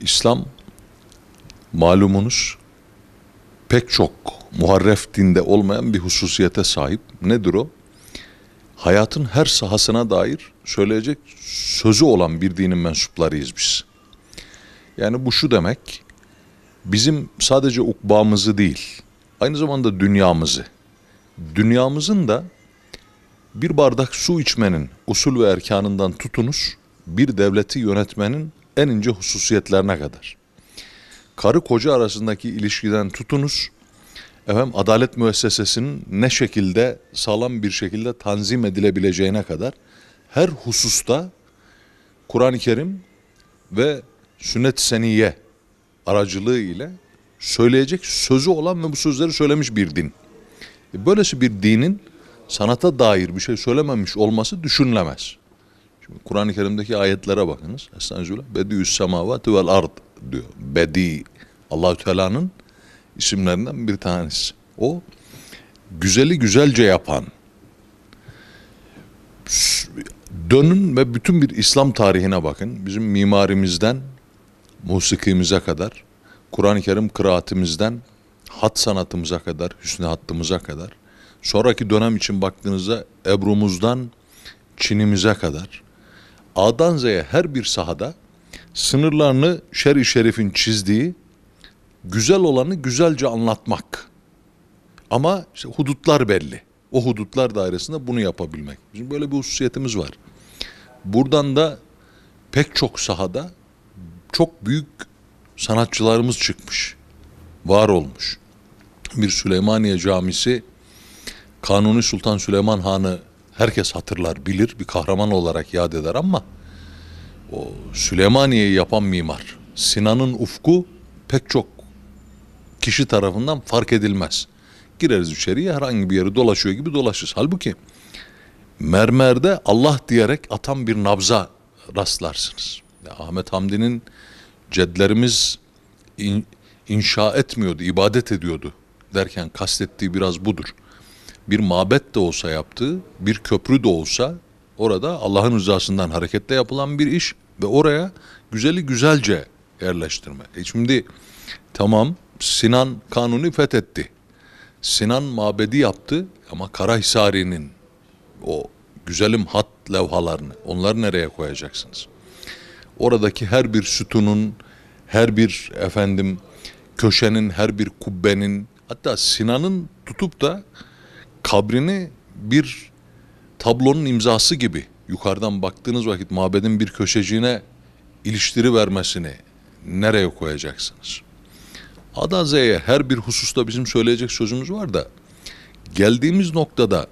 İslam malumunuz pek çok muharref dinde olmayan bir hususiyete sahip. Nedir o? Hayatın her sahasına dair söyleyecek sözü olan bir dinin mensuplarıyız biz. Yani bu şu demek, bizim sadece ukbamızı değil, aynı zamanda dünyamızın da bir bardak su içmenin usul ve erkanından tutunuz, bir devleti yönetmenin en ince hususiyetlerine kadar. Karı koca arasındaki ilişkiden tutunuz, adalet müessesesinin ne şekilde sağlam bir şekilde tanzim edilebileceğine kadar her hususta Kur'an-ı Kerim ve sünnet-i seniyye aracılığı ile söyleyecek sözü olan ve bu sözleri söylemiş bir din. Böylesi bir dinin sanata dair bir şey söylememiş olması düşünülemez. Şimdi Kur'an-ı Kerim'deki ayetlere bakınız. Estağfirullah. Bediü's semavati vel ard diyor. Bedi, Allah-u Teala'nın isimlerinden bir tanesi. O güzeli güzelce yapan. Dönün ve bütün bir İslam tarihine bakın. Bizim mimarimizden musikimize kadar, Kur'an-ı Kerim kıraatimizden hat sanatımıza kadar, hüsnü hattımıza kadar, sonraki dönem için baktığınızda Ebrumuzdan Çinimize kadar, A'dan Z'ye her bir sahada sınırlarını şer-i şerifin çizdiği, güzel olanı güzelce anlatmak. Ama işte hudutlar belli. O hudutlar dairesinde bunu yapabilmek. Bizim böyle bir hususiyetimiz var. Buradan da pek çok sahada çok büyük sanatçılarımız çıkmış, var olmuş. Bir Süleymaniye Camisi, Kanuni Sultan Süleyman Han'ı herkes hatırlar, bilir, bir kahraman olarak yad eder ama o Süleymaniye'yi yapan mimar, Sinan'ın ufku pek çok kişi tarafından fark edilmez. Gireriz içeriye, herhangi bir yeri dolaşıyor gibi dolaşırız. Halbuki mermerde Allah diyerek atan bir nabza rastlarsınız. Ahmet Hamdi'nin cedlerimiz inşa etmiyordu, ibadet ediyordu derken kastettiği biraz budur. Bir mabet de olsa yaptığı, bir köprü de olsa orada Allah'ın rızasından hareketle yapılan bir iş ve oraya güzeli güzelce yerleştirme. Şimdi tamam, Sinan Kanuni fethetti. Sinan mabedi yaptı ama Karahisari'nin o güzelim hat levhalarını, onları nereye koyacaksınız? Oradaki her bir sütunun, her bir köşenin, her bir kubbenin, hatta Sinan'ın tutup da kabrini bir tablonun imzası gibi yukarıdan baktığınız vakit mabedin bir köşeciğine iliştirivermesini nereye koyacaksınız? A'dan Z'ye her bir hususta bizim söyleyecek sözümüz var da geldiğimiz noktada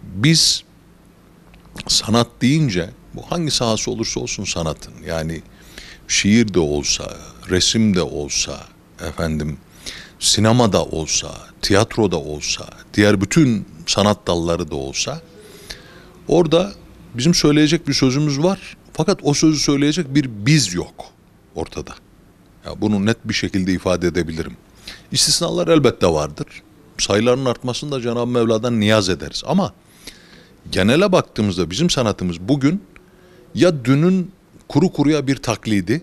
biz sanat deyince bu hangi sahası olursa olsun sanatın, yani şiir de olsa, resim de olsa, sinemada olsa, tiyatroda olsa, diğer bütün sanat dalları da olsa orada bizim söyleyecek bir sözümüz var. Fakat o sözü söyleyecek bir biz yok ortada. Ya bunu net bir şekilde ifade edebilirim. İstisnalar elbette vardır. Sayıların artmasını da Cenab-ı Mevla'dan niyaz ederiz. Ama genele baktığımızda bizim sanatımız bugün ya dünün kuru kuruya bir taklidi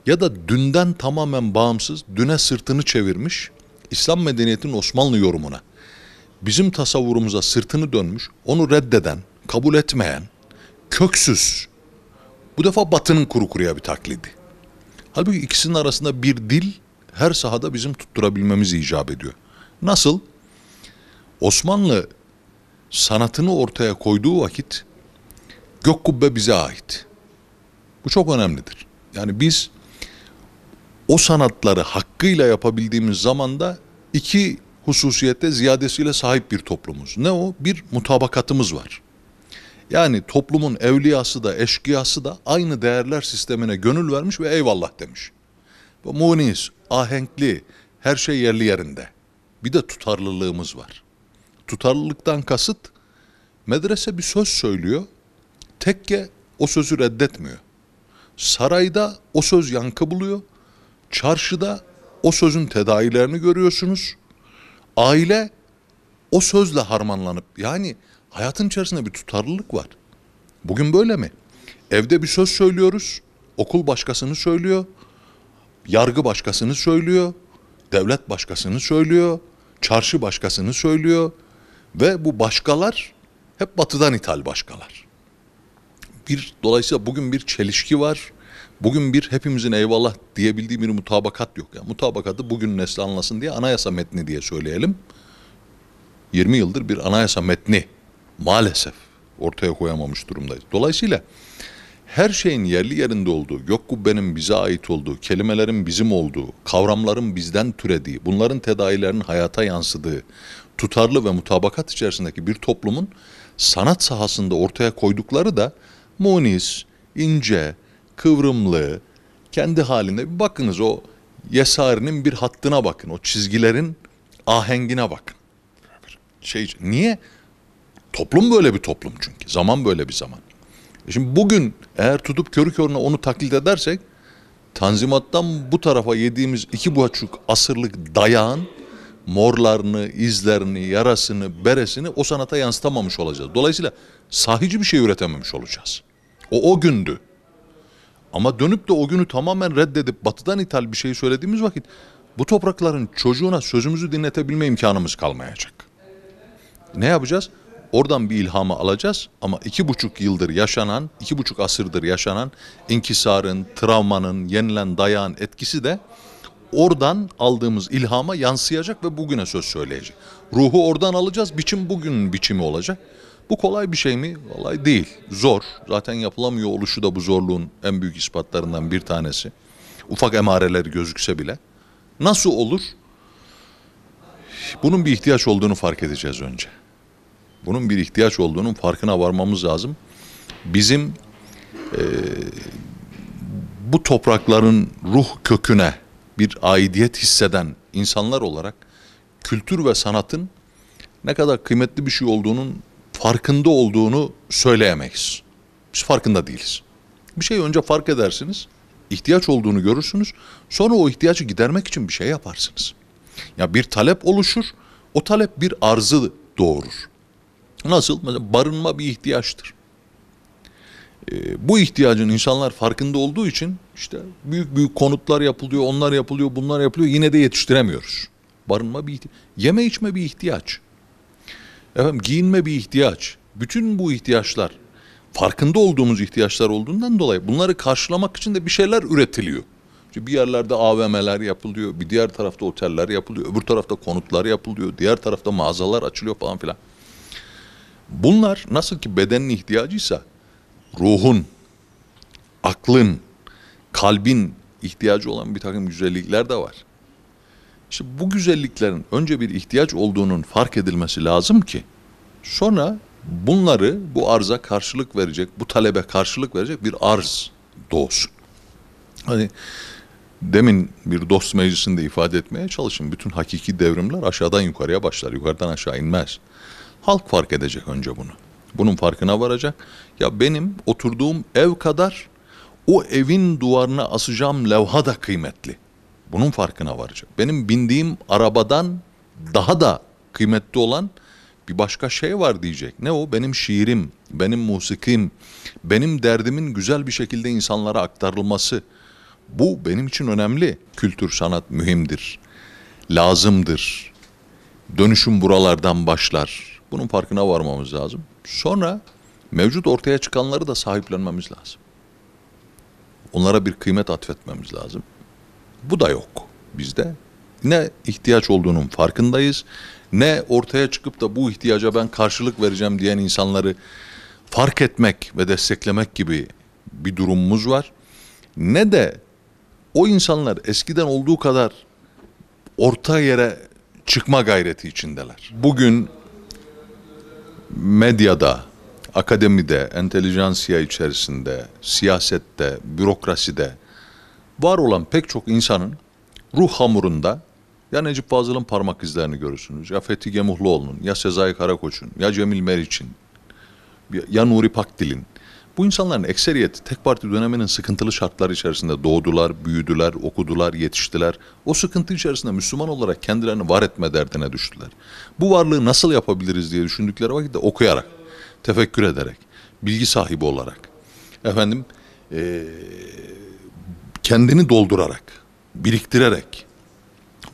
ya da dünden tamamen bağımsız, düne sırtını çevirmiş, İslam medeniyetinin Osmanlı yorumuna, bizim tasavvurumuza sırtını dönmüş, onu reddeden, kabul etmeyen, köksüz, bu defa Batı'nın kuru kuruya bir taklidi. Halbuki ikisinin arasında bir dil her sahada bizim tutturabilmemiz icap ediyor. Nasıl? Osmanlı sanatını ortaya koyduğu vakit gök kubbe bize ait. Bu çok önemlidir. Yani biz o sanatları hakkıyla yapabildiğimiz zamanda iki hususiyette ziyadesiyle sahip bir toplumuz. Ne o? Bir mutabakatımız var. Yani toplumun evliyası da eşkıyası da aynı değerler sistemine gönül vermiş ve eyvallah demiş. Bu munis, ahenkli, her şey yerli yerinde. Bir de tutarlılığımız var. Tutarlılıktan kasıt, medrese bir söz söylüyor, tekke o sözü reddetmiyor. Sarayda o söz yankı buluyor, çarşıda o sözün tedavilerini görüyorsunuz. Aile o sözle harmanlanıp, yani hayatın içerisinde bir tutarlılık var. Bugün böyle mi? Evde bir söz söylüyoruz, okul başkasını söylüyor, yargı başkasını söylüyor, devlet başkasını söylüyor, çarşı başkasını söylüyor ve bu başkalar hep batıdan ithal başkalar. Dolayısıyla bugün bir çelişki var. Bugün bir hepimizin eyvallah diyebildiği bir mutabakat yok. Yani mutabakatı bugün nesli anlasın diye anayasa metni diye söyleyelim. 20 yıldır bir anayasa metni maalesef ortaya koyamamış durumdayız. Dolayısıyla her şeyin yerli yerinde olduğu, gök kubbenin bize ait olduğu, kelimelerin bizim olduğu, kavramların bizden türediği, bunların tedailerinin hayata yansıdığı, tutarlı ve mutabakat içerisindeki bir toplumun sanat sahasında ortaya koydukları da munis, ince, kıvrımlı, kendi halinde. Bir bakınız o Yesari'nin bir hattına bakın, o çizgilerin ahengine bakın. Niye? Toplum böyle bir toplum çünkü. Zaman böyle bir zaman. Şimdi bugün eğer tutup körü körüne onu taklit edersek, Tanzimat'tan bu tarafa yediğimiz 2,5 asırlık dayağın morlarını, izlerini, yarasını, beresini o sanata yansıtamamış olacağız. Dolayısıyla sahici bir şey üretememiş olacağız. O gündü. Ama dönüp de o günü tamamen reddedip batıdan ithal bir şey söylediğimiz vakit bu toprakların çocuğuna sözümüzü dinletebilme imkanımız kalmayacak. Ne yapacağız? Oradan bir ilhamı alacağız ama 2,5 yıldır yaşanan, 2,5 asırdır yaşanan inkisarın, travmanın, yenilen dayağın etkisi de oradan aldığımız ilhama yansıyacak ve bugüne söz söyleyecek. Ruhu oradan alacağız, biçim bugünün biçimi olacak. Bu kolay bir şey mi? Kolay değil, zor. Zaten yapılamıyor oluşu da bu zorluğun en büyük ispatlarından bir tanesi. Ufak emareleri gözükse bile. Nasıl olur? Bunun bir ihtiyaç olduğunu fark edeceğiz önce. Bunun bir ihtiyaç olduğunun farkına varmamız lazım. Bizim bu toprakların ruh köküne bir aidiyet hisseden insanlar olarak kültür ve sanatın ne kadar kıymetli bir şey olduğunun farkında olduğunu söyleyemeyiz. Biz farkında değiliz. Bir şeyi önce fark edersiniz, ihtiyaç olduğunu görürsünüz, sonra o ihtiyacı gidermek için bir şey yaparsınız. Ya bir talep oluşur, o talep bir arzı doğurur. Nasıl? Mesela barınma bir ihtiyaçtır. Bu ihtiyacın insanlar farkında olduğu için işte büyük büyük konutlar yapılıyor, onlar yapılıyor, bunlar yapılıyor. Yine de yetiştiremiyoruz. Barınma bir ihtiyaç. Yeme içme bir ihtiyaç. Efendim giyinme bir ihtiyaç. Bütün bu ihtiyaçlar farkında olduğumuz ihtiyaçlar olduğundan dolayı bunları karşılamak için de bir şeyler üretiliyor. İşte bir yerlerde AVM'ler yapılıyor, bir diğer tarafta oteller yapılıyor, öbür tarafta konutlar yapılıyor, diğer tarafta mağazalar açılıyor falan filan. Bunlar nasıl ki bedenin ihtiyacıysa ruhun, aklın, kalbin ihtiyacı olan bir takım güzellikler de var. İşte bu güzelliklerin önce bir ihtiyaç olduğunun fark edilmesi lazım ki sonra bunları bu arza karşılık verecek, bu talebe karşılık verecek bir arz doğsun. Hani demin bir dost meclisinde ifade etmeye çalışın. Bütün hakiki devrimler aşağıdan yukarıya başlar, yukarıdan aşağı inmez. Halk fark edecek önce bunu. Bunun farkına varacak. Ya benim oturduğum ev kadar o evin duvarına asacağım levha da kıymetli. Bunun farkına varacak. Benim bindiğim arabadan daha da kıymetli olan bir başka şey var diyecek. Ne o? Benim şiirim, benim musikim, benim derdimin güzel bir şekilde insanlara aktarılması. Bu benim için önemli. Kültür, sanat mühimdir, lazımdır. Dönüşüm buralardan başlar. Bunun farkına varmamız lazım. Sonra mevcut ortaya çıkanları da sahiplenmemiz lazım. Onlara bir kıymet atfetmemiz lazım. Bu da yok bizde. Ne ihtiyaç olduğunun farkındayız, ne ortaya çıkıp da bu ihtiyaca ben karşılık vereceğim diyen insanları fark etmek ve desteklemek gibi bir durumumuz var. Ne de o insanlar eskiden olduğu kadar orta yere çıkma gayreti içindeler. Bugün medyada, akademide, entelijansiya içerisinde, siyasette, bürokraside var olan pek çok insanın ruh hamurunda ya Necip Fazıl'ın parmak izlerini görürsünüz, ya Fethi Gemuhluoğlu'nun, ya Sezai Karakoç'un, ya Cemil Meriç'in, ya Nuri Pakdil'in. Bu insanların ekseriyeti tek parti döneminin sıkıntılı şartlar içerisinde doğdular, büyüdüler, okudular, yetiştiler. O sıkıntı içerisinde Müslüman olarak kendilerini var etme derdine düştüler. Bu varlığı nasıl yapabiliriz diye düşündükleri vakitte okuyarak, tefekkür ederek, bilgi sahibi olarak, kendini doldurarak, biriktirerek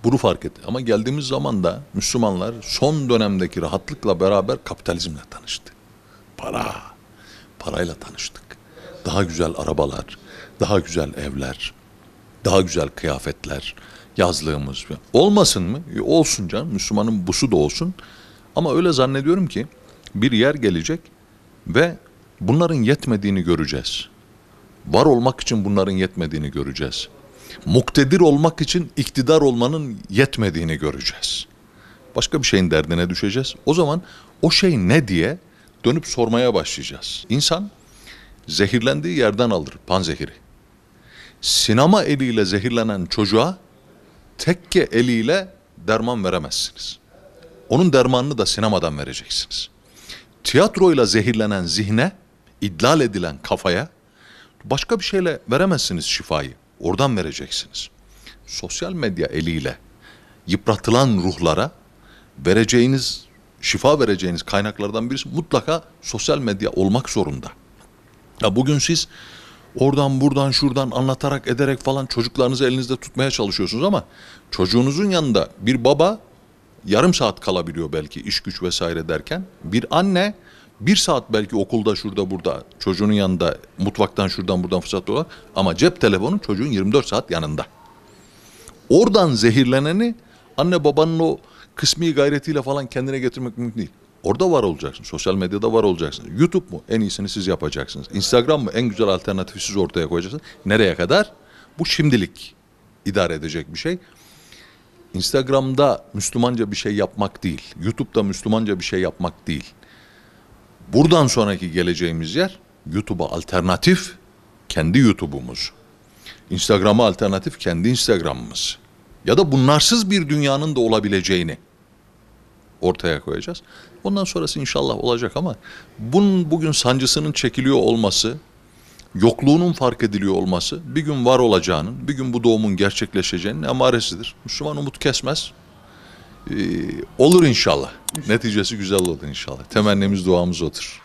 bunu fark etti. Ama geldiğimiz zaman da Müslümanlar son dönemdeki rahatlıkla beraber kapitalizmle tanıştı. Parayla tanıştık. Daha güzel arabalar, daha güzel evler, daha güzel kıyafetler, yazlığımız. Olmasın mı? Olsun canım. Müslümanın busu da olsun. Ama öyle zannediyorum ki bir yer gelecek ve bunların yetmediğini göreceğiz. Var olmak için bunların yetmediğini göreceğiz. Muktedir olmak için iktidar olmanın yetmediğini göreceğiz. Başka bir şeyin derdine düşeceğiz. O zaman o şey ne diye dönüp sormaya başlayacağız. İnsan zehirlendiği yerden alır panzehiri. Sinema eliyle zehirlenen çocuğa tekke eliyle derman veremezsiniz. Onun dermanını da sinemadan vereceksiniz. Tiyatroyla zehirlenen zihne, idlal edilen kafaya başka bir şeyle veremezsiniz şifayı. Oradan vereceksiniz. Sosyal medya eliyle yıpratılan ruhlara vereceğiniz, şifa vereceğiniz kaynaklardan birisi mutlaka sosyal medya olmak zorunda. Ya bugün siz oradan buradan şuradan anlatarak ederek falan çocuklarınızı elinizde tutmaya çalışıyorsunuz ama çocuğunuzun yanında bir baba yarım saat kalabiliyor belki iş güç vesaire derken, bir anne 1 saat belki okulda şurada burada çocuğunun yanında mutfaktan şuradan buradan fırsat olarak, ama cep telefonu çocuğun 24 saat yanında. Oradan zehirleneni anne babanın o kısmi gayretiyle falan kendine getirmek mümkün değil. Orada var olacaksın. Sosyal medyada var olacaksın. YouTube mu? En iyisini siz yapacaksınız. Instagram mı? En güzel alternatifi siz ortaya koyacaksınız. Nereye kadar? Bu şimdilik idare edecek bir şey. Instagram'da Müslümanca bir şey yapmak değil. YouTube'da Müslümanca bir şey yapmak değil. Buradan sonraki geleceğimiz yer YouTube'a alternatif kendi YouTube'umuz. Instagram'a alternatif kendi Instagram'ımız. Ya da bunlarsız bir dünyanın da olabileceğini ortaya koyacağız. Ondan sonrası inşallah olacak ama bunun bugün sancısının çekiliyor olması, yokluğunun fark ediliyor olması, bir gün var olacağının, bir gün bu doğumun gerçekleşeceğinin emaresidir. Müslüman umut kesmez. Olur inşallah. Neticesi güzel olur inşallah. Temennimiz, duamız odur.